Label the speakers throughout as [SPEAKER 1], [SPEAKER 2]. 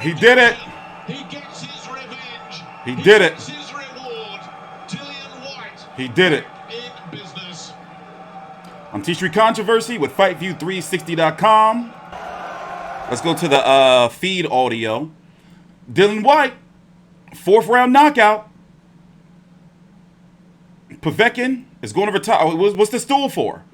[SPEAKER 1] He did it.
[SPEAKER 2] He gets his revenge.
[SPEAKER 1] He did it.
[SPEAKER 2] Gets his reward. Whyte.
[SPEAKER 1] He did it.
[SPEAKER 2] In business.
[SPEAKER 1] I'm T Street Controversy with FightView360.com. Let's go to the feed audio. Whyte, 4th round knockout. Povetkin is going to retire. What's the stool for?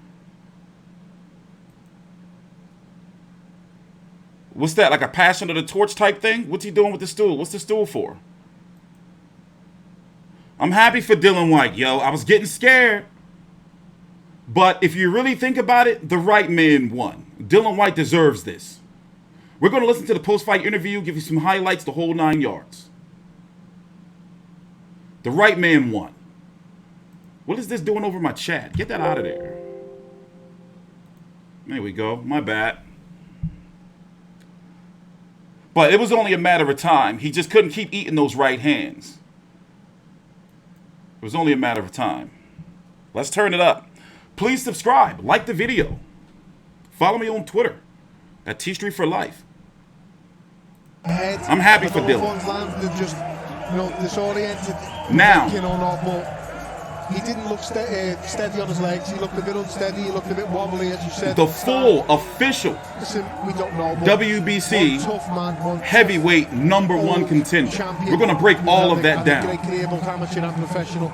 [SPEAKER 1] What's that, like a passion of the torch type thing? What's he doing with the stool? What's the stool for? I'm happy for Whyte, yo. I was getting scared. But if you really think about it, the right man won. Whyte deserves this. We're going to listen to the post-fight interview, give you some highlights, the whole 9 yards. The right man won. What is this doing over my chat? Get that out of there. There we go. My bad. But it was only a matter of time. He just couldn't keep eating those right hands. It was only a matter of time. Let's turn it up. Please subscribe. Like the video. Follow me on Twitter at T Street for Life. I'm happy for Dylan.
[SPEAKER 3] Just, disoriented.
[SPEAKER 1] Now.
[SPEAKER 3] He didn't look steady on his legs. He looked a bit unsteady. He looked a bit wobbly, as you said.
[SPEAKER 1] The full official
[SPEAKER 3] we don't know,
[SPEAKER 1] WBC heavyweight #1 contender. We're going to break all of that down.
[SPEAKER 3] Great career, both amateur and professional.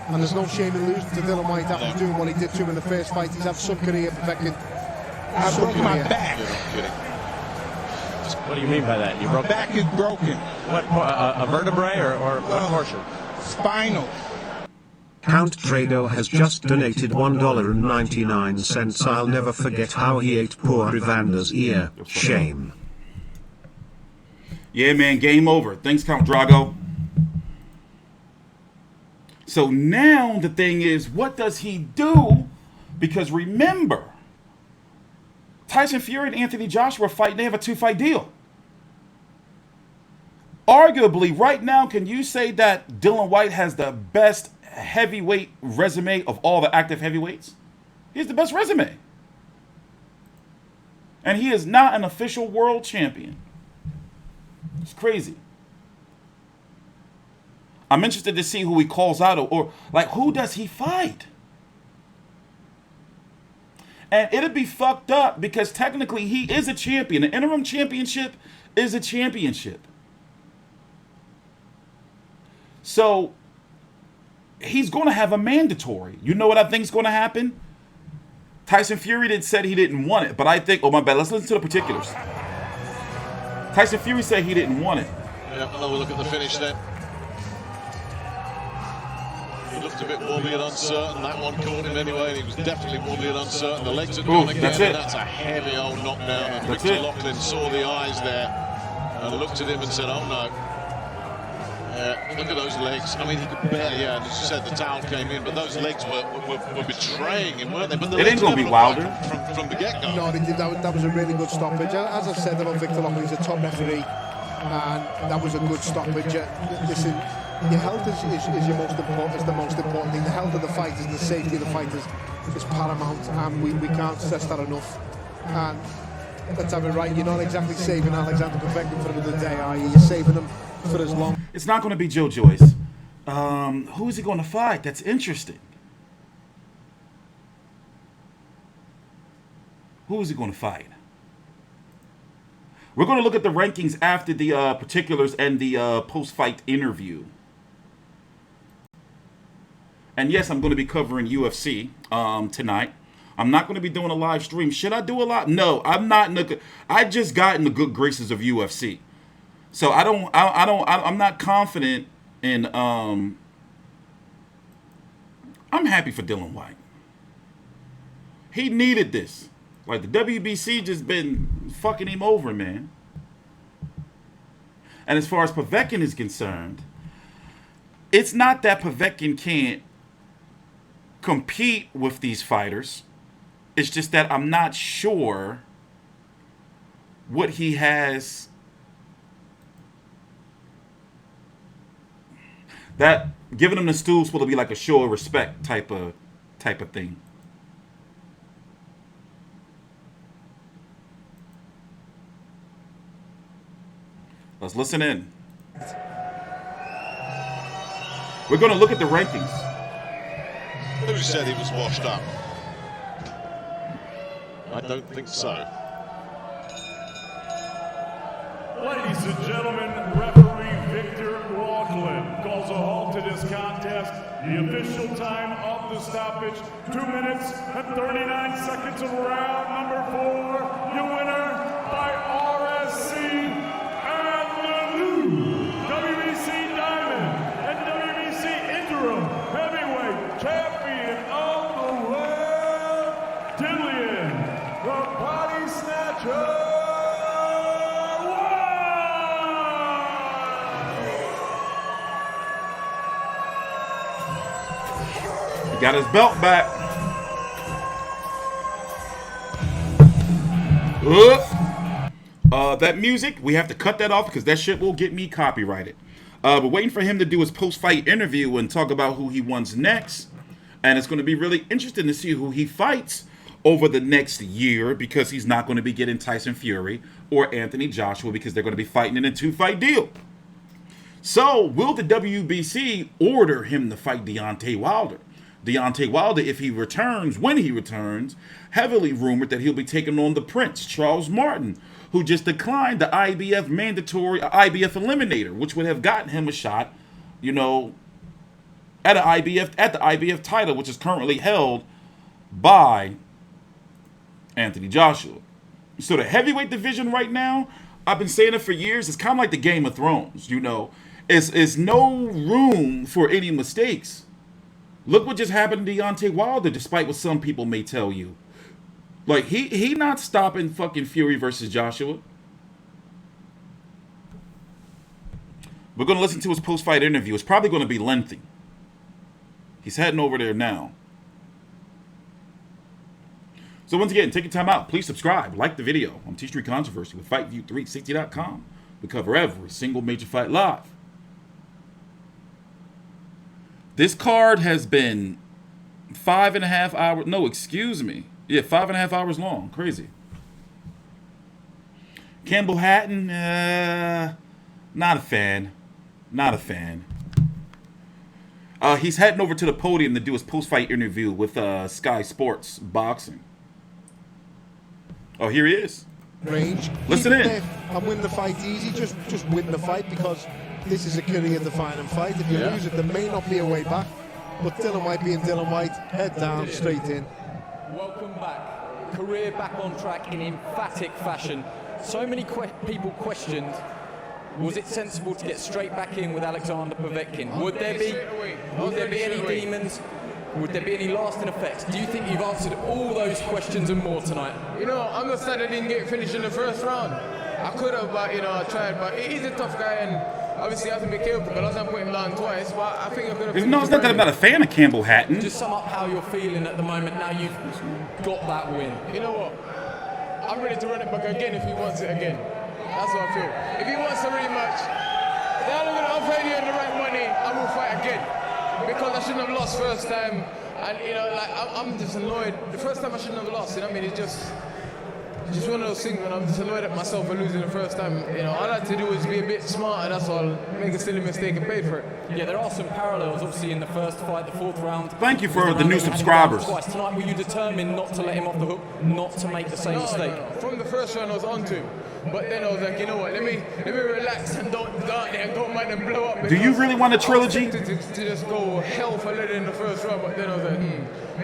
[SPEAKER 3] And there's no shame in losing to Whyte after doing what he did to him in the first fight. He's had some career perfecting.
[SPEAKER 4] I broke my back.
[SPEAKER 5] What do you mean by that? You broke
[SPEAKER 4] back is broken.
[SPEAKER 5] What, a vertebrae or what portion?
[SPEAKER 4] Spinal.
[SPEAKER 6] Count Trado has just donated $1.99. I'll never forget how he ate poor Evander's ear. Shame.
[SPEAKER 1] Yeah, man, game over. Thanks, Count Drago. So now the thing is, what does he do? Because remember, Tyson Fury and Anthony Joshua fight, they have a 2-fight deal. Arguably, right now, can you say that Whyte has the best heavyweight resume of all the active heavyweights? He has the best resume. And he is not an official world champion. It's crazy. I'm interested to see who he calls out or like who does he fight? And it'd be fucked up because technically he is a champion. The interim championship is a championship. So he's going to have a mandatory. You know what I think is going to happen? Tyson Fury said he didn't want it, but I think, oh my bad, let's listen to the particulars. Tyson Fury said he didn't want it.
[SPEAKER 2] Yeah, we'll look at the finish then. He looked a bit wobbly and uncertain. That one caught him anyway, and he was definitely wobbly and uncertain. The legs had gone again,
[SPEAKER 1] that's it.
[SPEAKER 2] And that's a heavy old knockdown. And
[SPEAKER 1] That's
[SPEAKER 2] Victor
[SPEAKER 1] it.
[SPEAKER 2] Loughlin saw the eyes there and looked at him and said, oh no. Look at those legs. I mean, he could barely, as you said, the towel came in, but those legs were betraying him, weren't they? But the
[SPEAKER 1] it ain't going to be Wilder.
[SPEAKER 2] From the get-go.
[SPEAKER 3] No, that was a really good stoppage. As I said about Victor Loughlin, he's a top referee, and that was a good stoppage. Listen, your health is your most important. Is the most important thing. The health of the fighters, the safety of the fighters, is paramount, and we can't stress that enough. And let's have it right. You're not exactly saving Alexander Povetkin for another day, are you? You're saving him for as long.
[SPEAKER 1] It's not going to be Joe Joyce. Who is he going to fight? That's interesting. Who is he going to fight? We're going to look at the rankings after the particulars and the post-fight interview. And yes, I'm going to be covering UFC tonight. I'm not going to be doing a live stream. Should I do a lot? No, I'm not. I just got in the good graces of UFC. So I'm not confident in, I'm happy for Whyte. He needed this. Like the WBC just been fucking him over, man. And as far as Povetkin is concerned, it's not that Povetkin can't compete with these fighters. It's just that I'm not sure what he has. That giving him the stool supposed to be like a show of respect type of thing. Let's listen in. We're going to look at the rankings.
[SPEAKER 2] Who said he was washed up? I don't think so.
[SPEAKER 7] Ladies and gentlemen, referee Victor Laughlin calls a halt to this contest. The official time of the stoppage, 2 minutes and 39 seconds of round number 4. Your winner by RSC and the new WBC Diamond and WBC Interim Heavyweight Champion of the world, Dillian, the Body Snatcher.
[SPEAKER 1] Got his belt back. That music, we have to cut that off because that shit will get me copyrighted. We're waiting for him to do his post-fight interview and talk about who he wants next. And it's going to be really interesting to see who he fights over the next year because he's not going to be getting Tyson Fury or Anthony Joshua because they're going to be fighting in a 2-fight deal. So, will the WBC order him to fight Deontay Wilder? Deontay Wilder, if he returns, when he returns, heavily rumored that he'll be taking on the Prince, Charles Martin, who just declined the IBF mandatory, IBF eliminator, which would have gotten him a shot, you know, at the IBF title, which is currently held by Anthony Joshua. So the heavyweight division right now, I've been saying it for years, it's kind of like the Game of Thrones, you know. It's no room for any mistakes. Look what just happened to Deontay Wilder, despite what some people may tell you. Like, he not stopping fucking Fury versus Joshua. We're going to listen to his post-fight interview. It's probably going to be lengthy. He's heading over there now. So once again, take your time out. Please subscribe. Like the video on T Street Controversy with FightView360.com. We cover every single major fight live. This card has been 5.5 hours. No, excuse me. Yeah, 5.5 hours long. Crazy. Campbell Hatton, not a fan. Not a fan. He's heading over to the podium to do his post-fight interview with Sky Sports Boxing. Oh, here he is.
[SPEAKER 3] Range.
[SPEAKER 1] Listen
[SPEAKER 3] Keep
[SPEAKER 1] in.
[SPEAKER 3] it there and win the fight easy. Just win the fight because this is a career-defining fight. If you lose it, there may not be a way back. But Dylan Whyte being Dylan Whyte, head down, straight in.
[SPEAKER 8] Welcome back. Career back on track in emphatic fashion. So many people questioned, was it sensible to get straight back in with Alexander Povetkin? Would there be any demons? Would there be any lasting effects? Do you think you've answered all those questions and more tonight?
[SPEAKER 9] You know, I'm not sad I didn't get finished in the first round. I could have, but, you know, I tried. But he's a tough guy, and obviously I have to be careful because I was going to put him down twice, but I think I could have...
[SPEAKER 1] No, it's not that I'm not a fan of Campbell Hatton.
[SPEAKER 8] Just sum up how you're feeling at the moment now you've got that win.
[SPEAKER 9] You know what? I'm ready to run it back again if he wants it again. That's what I feel. If he wants a rematch, then I'm going to offer you the right money, I will fight again. Because I shouldn't have lost first time. And, you know, like, I'm just annoyed. The first time I shouldn't have lost, you know what I mean? It's just one of those things when I'm just annoyed at myself for losing the first time. You know, all I had to do is be a bit smarter, that's all. Make a silly mistake and pay for it.
[SPEAKER 8] Yeah, there are some parallels, obviously, in the first fight, the fourth round.
[SPEAKER 1] Thank you for the new subscribers.
[SPEAKER 8] Tonight, were you determined not to let him off the hook, not to make the same mistake?
[SPEAKER 9] No. From the first round, I was on to him. But then I was like, you know what, let me relax and don't mind them blow up.
[SPEAKER 1] Do you really want a trilogy?
[SPEAKER 9] To just go hell for leather in the first round, but then I was like,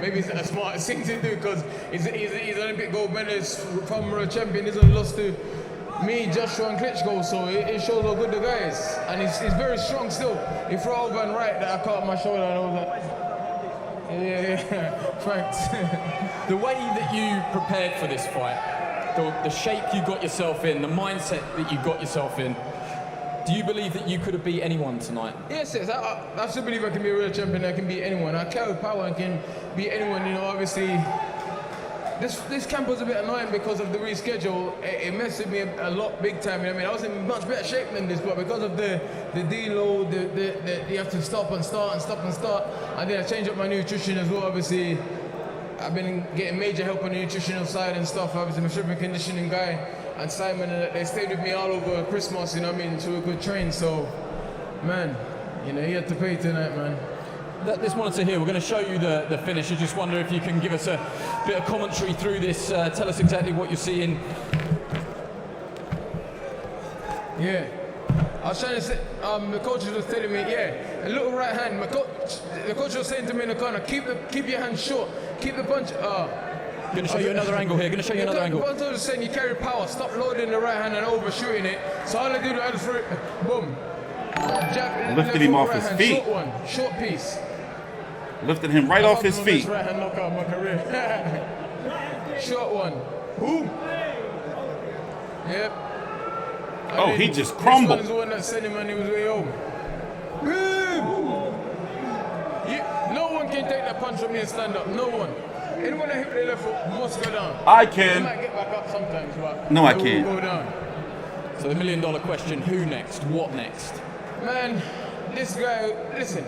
[SPEAKER 9] maybe it's a smart thing to do because he's Olympic gold medalist, former world champion, he's only lost to me, Joshua and Klitschko, so it shows how good the guy is. And he's very strong still. He threw over and right that I caught my shoulder and I was like, yeah, thanks.
[SPEAKER 8] The way that you prepared for this fight, the shape you got yourself in, the mindset that you got yourself in, do you believe that you could have beat anyone tonight?
[SPEAKER 9] Yes. I still believe I can be a real champion. I can beat anyone. I carry power and can beat anyone. You know, obviously, this camp was a bit annoying because of the reschedule. It messed with me a lot, big time. You know what I mean? I was in much better shape than this, but because of the deload, you have to stop and start and stop and start. And then I changed up my nutrition as well. Obviously, I've been getting major help on the nutritional side and stuff. Obviously, I'm a strength and conditioning guy. and Simon, they stayed with me all over Christmas, you know what I mean, to a good train. So, man, you know, you had to pay tonight, man.
[SPEAKER 8] This monitor here, we're going to show you the finish. I just wonder if you can give us a bit of commentary through this. Tell us exactly what you're seeing.
[SPEAKER 9] Yeah. I was trying to say, the coach was telling me, yeah, a little right hand. The coach was saying to me in the corner, keep your hand short, keep the punch.
[SPEAKER 8] Going to show you another angle here. Going to show you another angle.
[SPEAKER 9] The coach was saying you carry power, stop loading the right hand and overshooting it. So all I did was boom. Jab,
[SPEAKER 1] Lifted him off his
[SPEAKER 9] hand,
[SPEAKER 1] feet.
[SPEAKER 9] Short one, short piece.
[SPEAKER 1] Lifted him right off his feet.
[SPEAKER 9] Right hand knockout of my career. Short one. Boom. Yep.
[SPEAKER 1] Oh, he just crumbled.
[SPEAKER 9] This one is the one that sent him on his way home. Boom. No one can take that punch from me and stand up. No one. Anyone that hit the left foot must go down.
[SPEAKER 1] I
[SPEAKER 9] They
[SPEAKER 1] can.
[SPEAKER 9] might get back up sometimes, but
[SPEAKER 1] No, I
[SPEAKER 9] they
[SPEAKER 1] can't.
[SPEAKER 9] will go down.
[SPEAKER 8] So the $1 million question, who next? What next?
[SPEAKER 9] Man, this guy, listen,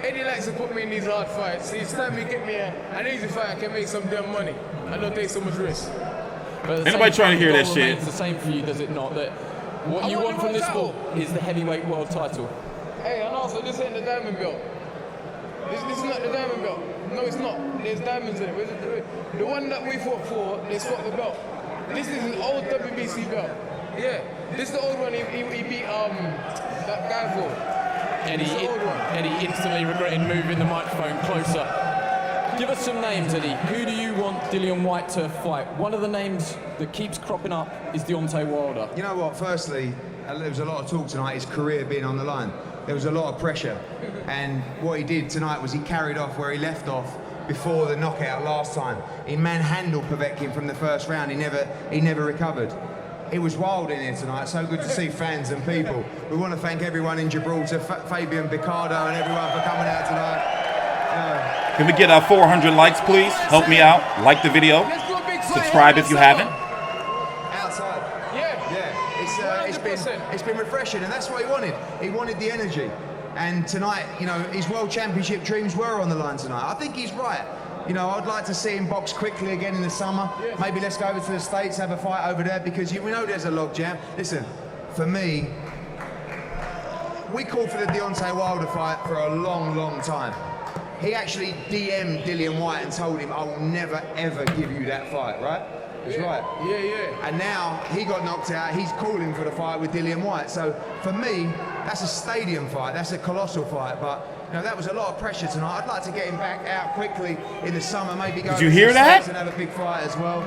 [SPEAKER 9] Eddie likes to put me in these hard fights. Each time he get me an easy fight, I can make some damn money. I don't take so much risk.
[SPEAKER 8] But
[SPEAKER 1] Ain't nobody trying to hear that shit.
[SPEAKER 8] It's the same for you, does it not? That what
[SPEAKER 9] I
[SPEAKER 8] you
[SPEAKER 9] want
[SPEAKER 8] want
[SPEAKER 9] the
[SPEAKER 8] from this
[SPEAKER 9] world
[SPEAKER 8] sport is the heavyweight world title.
[SPEAKER 9] Hey, and also, this ain't the diamond belt. This is not the diamond belt. No, it's not. There's diamonds in it. The one that we fought for, they swapped the belt. This is an old WBC belt. Yeah, this is the old one he beat that guy for.
[SPEAKER 8] Eddie instantly regretting moving the microphone closer. Give us some names, Eddie. Who do you want Dillian Whyte to fight? One of the names that keeps cropping up is Deontay Wilder.
[SPEAKER 10] You know what? Firstly, there was a lot of talk tonight, his career being on the line. There was a lot of pressure. And what he did tonight was he carried off where he left off before the knockout last time. He manhandled Povetkin from the first round. He never recovered. It was wild in here tonight. So good to see fans and people. We want to thank everyone in Gibraltar, Fabian Picardo and everyone for coming out tonight.
[SPEAKER 1] Can we get 400 likes, please? Help me out. Like the video. Subscribe if you haven't.
[SPEAKER 10] Outside.
[SPEAKER 9] Yeah.
[SPEAKER 10] It's been refreshing, and that's what he wanted. He wanted the energy. And tonight, you know, his World Championship dreams were on the line tonight. I think he's right. You know, I'd like to see him box quickly again in the summer. Maybe let's go over to the States, have a fight over there, because we know there's a logjam. Listen, for me, we called for the Deontay Wilder fight for a long, long time. He actually DM'd Dillian Whyte and told him, I will never, ever give you that fight, right? That's right.
[SPEAKER 9] Yeah.
[SPEAKER 10] And now he got knocked out, he's calling for the fight with Dillian Whyte. So for me, that's a stadium fight, that's a colossal fight, but you know, that was a lot of pressure tonight. I'd like to get him back out quickly in the summer, maybe go
[SPEAKER 1] Did you hear that?
[SPEAKER 10] and have a big fight as well.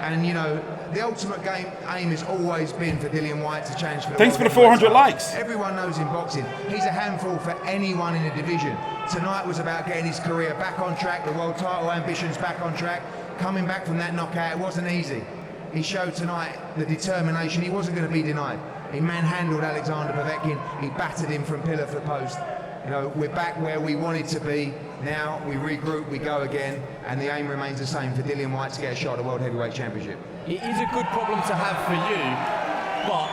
[SPEAKER 10] And you know, the ultimate aim has always been for Dillian Whyte to change for the
[SPEAKER 1] Thanks for the
[SPEAKER 10] world
[SPEAKER 1] 400
[SPEAKER 10] title.
[SPEAKER 1] likes.
[SPEAKER 10] Everyone knows in boxing, he's a handful for anyone in the division. Tonight was about getting his career back on track, the world title ambitions back on track. Coming back from that knockout, it wasn't easy. He showed tonight the determination. He wasn't going to be denied. He manhandled Alexander Povetkin. He battered him from pillar to post. You know, we're back where we wanted to be. Now we regroup, we go again, and the aim remains the same for Dillian Whyte to get a shot at the World Heavyweight Championship.
[SPEAKER 8] It is a good problem to have for you, but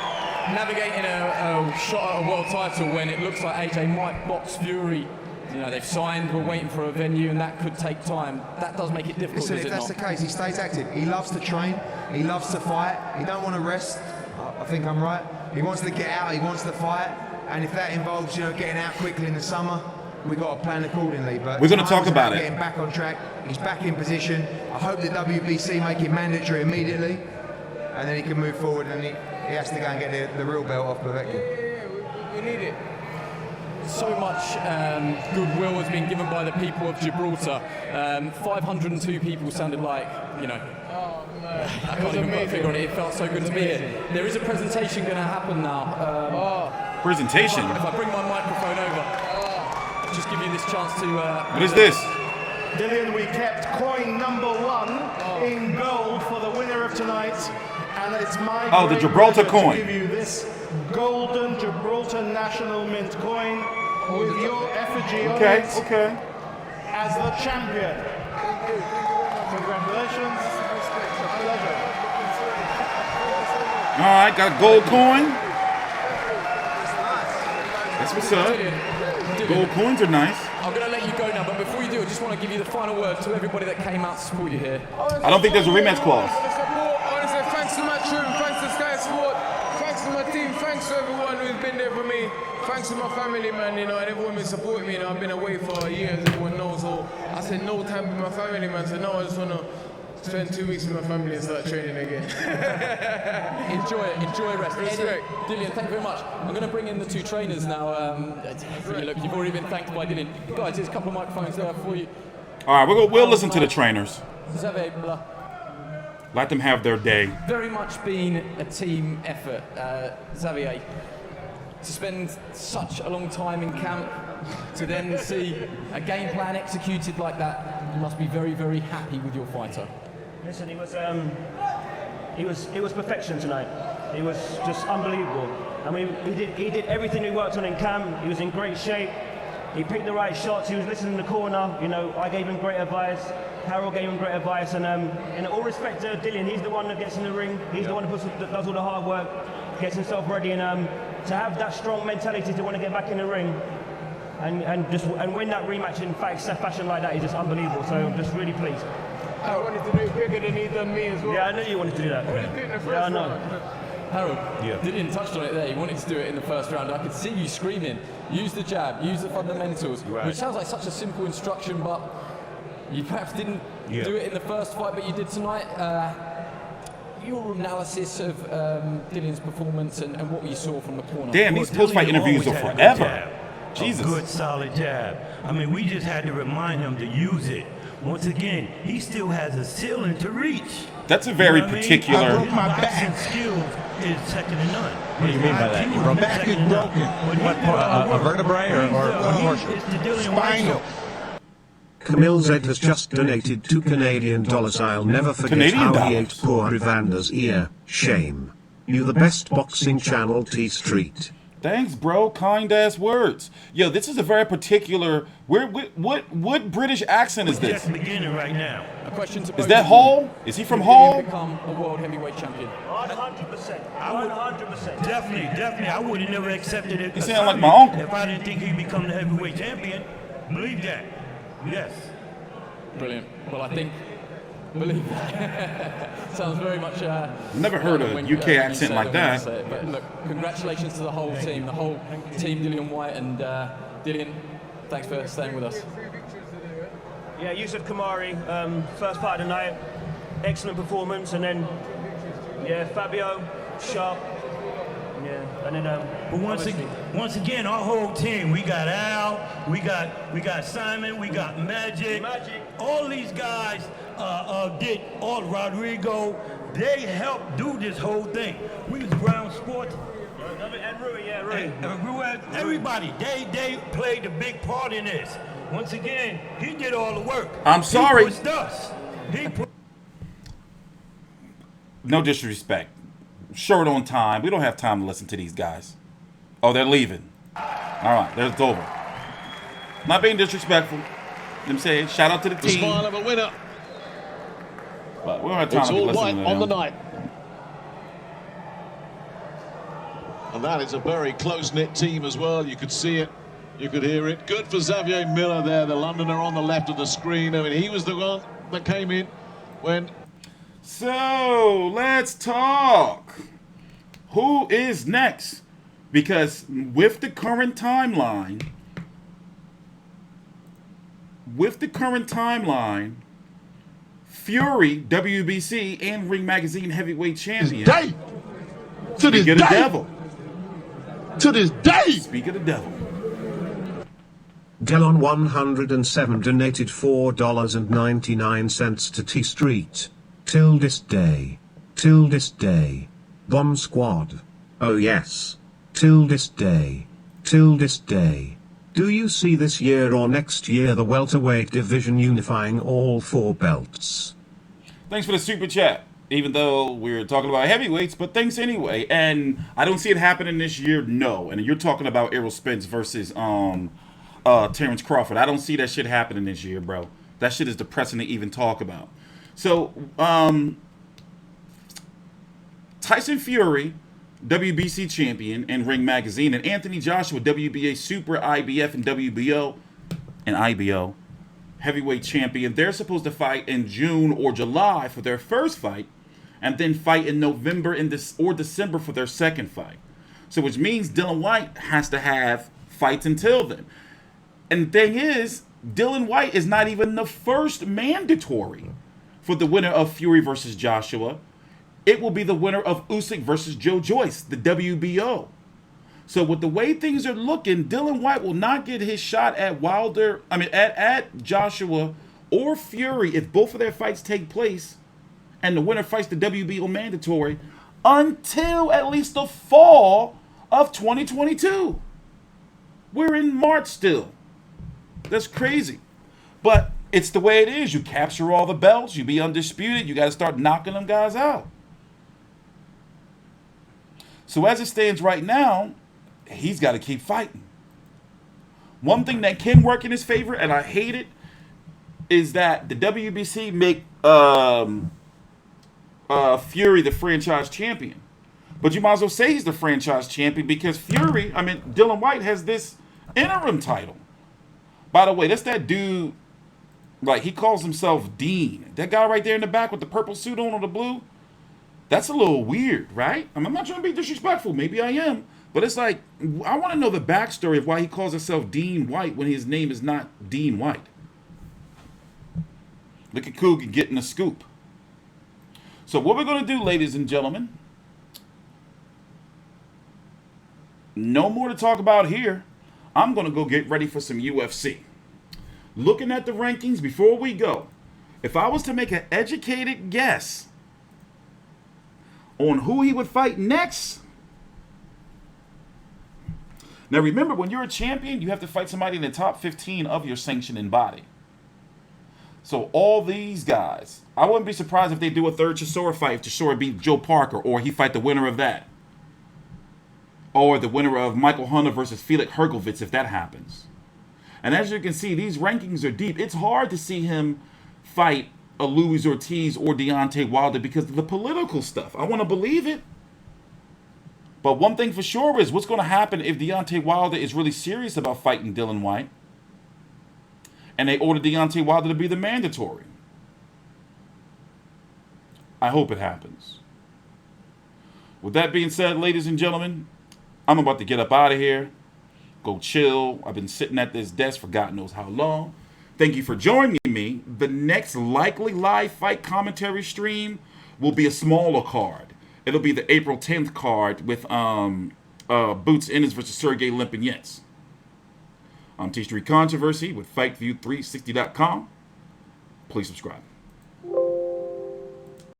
[SPEAKER 8] navigating a shot at a world title when it looks like AJ might box Fury, you know, they've signed, we're waiting for a venue, and that could take time. That does make it difficult,
[SPEAKER 10] Listen,
[SPEAKER 8] does
[SPEAKER 10] if
[SPEAKER 8] it
[SPEAKER 10] that's
[SPEAKER 8] not?
[SPEAKER 10] the case, he stays active. He loves to train, he loves to fight, he don't want to rest. I think I'm right. He wants to get out, he wants to fight, and if that involves, you know, getting out quickly in the summer, we've got to plan accordingly. But
[SPEAKER 1] we're going to talk about it.
[SPEAKER 10] Getting back on track, he's back in position. I hope the WBC make him mandatory immediately, and then he can move forward, and he has to go and get the real belt off Povetkin.
[SPEAKER 9] Yeah, we need it.
[SPEAKER 8] So much goodwill has been given by the people of Gibraltar. 502 people sounded like, you know,
[SPEAKER 9] Oh, man.
[SPEAKER 8] I can't even put a figure on it. It felt so good to be here. There is a presentation going to happen now.
[SPEAKER 1] Presentation?
[SPEAKER 8] If I bring my microphone over, just give you this chance to...
[SPEAKER 1] What is this?
[SPEAKER 11] Dillian, we kept coin number 1 in gold for the winner of tonight, and it's my
[SPEAKER 1] the
[SPEAKER 11] great
[SPEAKER 1] Gibraltar
[SPEAKER 11] pleasure
[SPEAKER 1] coin.
[SPEAKER 11] to give you this golden Gibraltar National Mint coin with your effigy on it as the champion. Congratulations. It's a pleasure.
[SPEAKER 1] All right, got a gold coin. That's what's up. Gold coins are nice.
[SPEAKER 8] I'm going to let you go now, but before you do, I just want to give you the final word to everybody that came out to support you here.
[SPEAKER 1] I don't think there's a rematch clause.
[SPEAKER 9] I want to say Thanks to my team, thanks to Sky Sport, thanks to my team, thanks to everyone who's been there for me. Thanks to my family, man, you know, and everyone been supporting me. You know, I've been away for years, everyone knows. So I said no time with my family, man. So no, I just want to spend 2 weeks with my family and start training again.
[SPEAKER 8] enjoy rest.
[SPEAKER 9] Respect.
[SPEAKER 8] Dillian, thank you very much. I'm going to bring in the two trainers now. Look, you've already been thanked by Dillian. Guys, there's a couple of microphones there for you.
[SPEAKER 1] All right, we'll listen to the trainers.
[SPEAKER 8] Xavier,
[SPEAKER 1] Let them have their day.
[SPEAKER 8] very much been a team effort, Xavier. To spend such a long time in camp, to then see a game plan executed like that, you must be very, very happy with your fighter.
[SPEAKER 12] Listen, it was perfection tonight. It was just unbelievable. I mean, he did everything we worked on in camp. He was in great shape. He picked the right shots. He was listening in the corner. You know, I gave him great advice. Harold gave him great advice. And in all respect to Dillian, he's the one that gets in the ring. He's the one that does all the hard work, gets himself ready, and to have that strong mentality to want to get back in the ring and win that rematch in fashion like that is just unbelievable. So I'm just really pleased.
[SPEAKER 9] I wanted to do it bigger than he done me as well.
[SPEAKER 12] Yeah, I knew you wanted to do that.
[SPEAKER 9] Yeah,
[SPEAKER 12] I know.
[SPEAKER 8] Harold, Dillian touched on it there. He wanted to do it in the first round. I could see you screaming, use the jab, use the fundamentals, which sounds like such a simple instruction, but you perhaps didn't do it in the first fight, but you did tonight. Your analysis of Dillian's performance and what you saw from the corner.
[SPEAKER 1] Damn, these post-fight interviews are forever. Jesus.
[SPEAKER 13] A good, solid jab. I mean, we just had to remind him to use it. Once again, he still has a ceiling to reach.
[SPEAKER 1] That's a very particular.
[SPEAKER 13] His boxing skills is second to none.
[SPEAKER 5] What do you mean by that? You broke back is broken. What part? A vertebrae or what portion?
[SPEAKER 13] It's the Dillian Whyte.
[SPEAKER 6] Camille Z has just donated $2 Canadian. I'll never forget
[SPEAKER 1] Canadian
[SPEAKER 6] how
[SPEAKER 1] dollars.
[SPEAKER 6] he ate poor Evander's ear. Shame. You the best boxing channel, T Street.
[SPEAKER 1] Thanks, bro. Kind ass words. Yo, this is a very particular. What British accent is
[SPEAKER 13] We're
[SPEAKER 1] this?
[SPEAKER 13] just beginning right now.
[SPEAKER 8] A question to
[SPEAKER 1] Is
[SPEAKER 8] both
[SPEAKER 1] that
[SPEAKER 8] of you.
[SPEAKER 1] Hall? Is he from
[SPEAKER 8] Did
[SPEAKER 1] Hall?
[SPEAKER 8] Dillian become a world heavyweight champion?
[SPEAKER 12] 100%.
[SPEAKER 13] I would
[SPEAKER 12] 100%.
[SPEAKER 13] definitely. I would have never accepted it.
[SPEAKER 1] You sound like my uncle.
[SPEAKER 13] If I didn't think he'd become the heavyweight champion, believe that. Yes.
[SPEAKER 8] Brilliant. Well, I think, believe that. Sounds very much.
[SPEAKER 1] Never heard a
[SPEAKER 8] when
[SPEAKER 1] UK
[SPEAKER 8] you say
[SPEAKER 1] accent
[SPEAKER 8] it,
[SPEAKER 1] like
[SPEAKER 8] when
[SPEAKER 1] that.
[SPEAKER 8] you say it. But look, congratulations to the whole team, Dillian Whyte, and Dillian, thanks for staying with us.
[SPEAKER 12] Yeah, Yusuf Kamari, first part of the night, excellent performance, and then Fabio, sharp. Yeah, and then
[SPEAKER 13] But once again, our whole team, we got Al, we got Simon, we got Magic. All these guys Rodrigo, they helped do this whole thing. We was ground sports.
[SPEAKER 12] and Rui,
[SPEAKER 13] Everybody, they played a big part in this. Once again, he did all the work.
[SPEAKER 1] I'm sorry.
[SPEAKER 13] He pushed us.
[SPEAKER 1] No disrespect. Short on time. We don't have time to listen to these guys. Oh, they're leaving. All right, there's over. Not being disrespectful. I'm saying shout out to the
[SPEAKER 2] The
[SPEAKER 1] team.
[SPEAKER 2] smile of a winner.
[SPEAKER 1] But we don't have time
[SPEAKER 2] It's
[SPEAKER 1] to be
[SPEAKER 2] all
[SPEAKER 1] listening
[SPEAKER 2] Whyte
[SPEAKER 1] to
[SPEAKER 2] on the
[SPEAKER 1] them.
[SPEAKER 2] night. And that is a very close-knit team as well. You could see it. You could hear it. Good for Xavier Miller there, the Londoner on the left of the screen. I mean, he was the one that came in when...
[SPEAKER 1] So, let's talk. Who is next? Because with the current timeline, Fury, WBC, and Ring Magazine heavyweight champion.
[SPEAKER 14] To this
[SPEAKER 1] Speak of the
[SPEAKER 14] day.
[SPEAKER 1] devil.
[SPEAKER 14] To this day.
[SPEAKER 1] Speak of the devil.
[SPEAKER 6] Delon 107 donated $4.99 to T Street. Till this day. Till this day. Bomb Squad. Oh yes. Till this day. Till this day. Do you see this year or next year the welterweight division unifying all 4 belts?
[SPEAKER 1] Thanks for the super chat. Even though we're talking about heavyweights, but thanks anyway. And I don't see it happening this year, no. And you're talking about Errol Spence versus Terrence Crawford. I don't see that shit happening this year, bro. That shit is depressing to even talk about. So, Tyson Fury, WBC champion and Ring Magazine, and Anthony Joshua, WBA Super, IBF, and WBO, and IBO heavyweight champion. They're supposed to fight in June or July for their first fight, and then fight in November or December for their second fight. So which means Dillian Whyte has to have fights until then. And the thing is, Dillian Whyte is not even the first mandatory for the winner of Fury versus Joshua. It will be the winner of Usyk versus Joe Joyce, the WBO. So with the way things are looking, Dillian Whyte will not get his shot at at Joshua or Fury if both of their fights take place and the winner fights the WBO mandatory until at least the fall of 2022. We're in March still. That's crazy. But it's the way it is. You capture all the belts, you be undisputed, you got to start knocking them guys out. So as it stands right now, he's got to keep fighting. One thing that can work in his favor, and I hate it, is that the WBC make Fury the franchise champion. But you might as well say he's the franchise champion because Dillian Whyte has this interim title. By the way, that's that dude, like, he calls himself Dean. That guy right there in the back with the purple suit on or the blue, that's a little weird, right? I'm not trying to be disrespectful. Maybe I am. But it's like, I want to know the backstory of why he calls himself Dean Whyte when his name is not Dean Whyte. Look at Cougar getting the scoop. So what we're going to do, ladies and gentlemen, no more to talk about here. I'm going to go get ready for some UFC. Looking at the rankings before we go, if I was to make an educated guess on who he would fight next. Now remember, when you're a champion, you have to fight somebody in the top 15 of your sanctioning body. So all these guys, I wouldn't be surprised if they do a third Chisora fight, if Chisora beat Joe Parker, or he fight the winner of that. Or the winner of Michael Hunter versus Felix Hergovitz, if that happens. And as you can see, these rankings are deep. It's hard to see him fight a Luis Ortiz or Deontay Wilder because of the political stuff. I want to believe it. But one thing for sure is what's going to happen if Deontay Wilder is really serious about fighting Dillian Whyte and they order Deontay Wilder to be the mandatory. I hope it happens. With that being said, ladies and gentlemen, I'm about to get up out of here, go chill. I've been sitting at this desk for God knows how long. Thank you for joining me. The next likely live fight commentary stream will be a smaller card. It'll be the April 10th card with Boots Ennis versus Sergey Lipinets. I'm T Street Controversy with FightView360.com. Please subscribe.